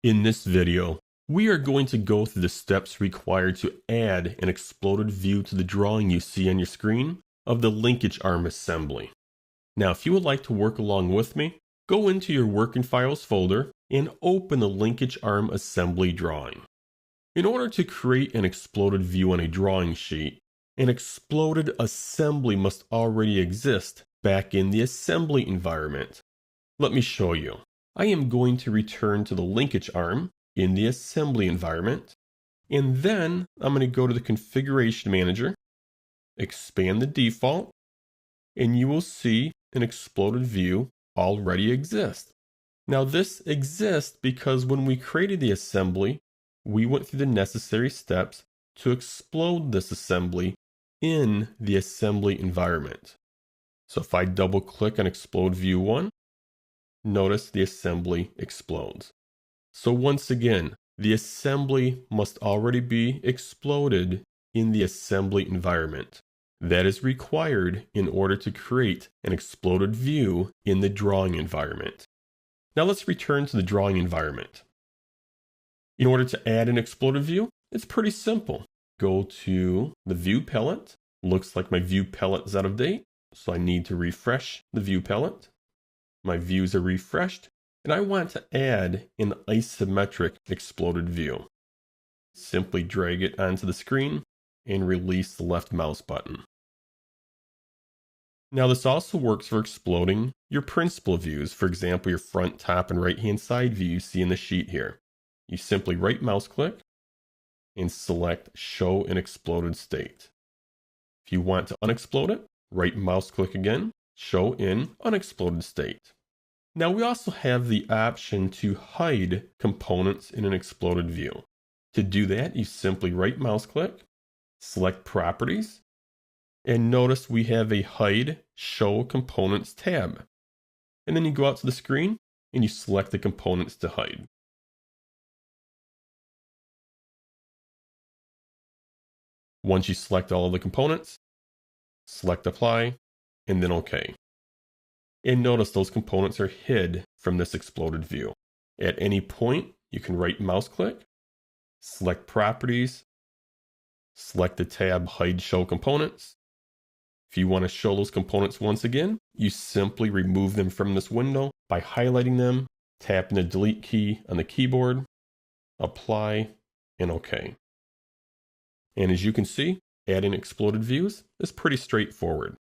In this video, we are going to go through the steps required to add an exploded view to the drawing you see on your screen of the linkage arm assembly. Now, if you would like to work along with me, go into your Working Files folder and open the linkage arm assembly drawing. In order to create an exploded view on a drawing sheet, an exploded assembly must already exist back in the assembly environment. Let me show you. I am going to return to the linkage arm in the assembly environment, and then I'm going to go to the configuration manager, expand the default, and you will see an exploded view already exists. Now this exists because when we created the assembly, we went through the necessary steps to explode this assembly in the assembly environment. So if I double click on explode view 1, notice the assembly explodes. So once again, the assembly must already be exploded in the assembly environment. That is required in order to create an exploded view in the drawing environment. Now let's return to the drawing environment. In order to add an exploded view, it's pretty simple. Go to the view palette. Looks like my view palette is out of date, so I need to refresh the view palette. My views are refreshed, and I want to add an isometric exploded view. Simply drag it onto the screen and release the left mouse button. Now this also works for exploding your principal views, for example your front, top, and right hand side view you see in the sheet here. You simply right mouse click and select Show in Exploded State. If you want to unexplode it, right mouse click again, Show in Unexploded State. Now we also have the option to hide components in an exploded view. To do that, you simply right mouse click, select Properties, and notice we have a Hide Show Components tab. And then you go out to the screen and you select the components to hide. Once you select all of the components, select Apply, and then OK. And notice those components are hid from this exploded view. At any point, you can right mouse click, select Properties, select the tab Hide Show Components. If you want to show those components once again, you simply remove them from this window by highlighting them, tapping the Delete key on the keyboard, Apply, and OK. And as you can see, adding exploded views is pretty straightforward.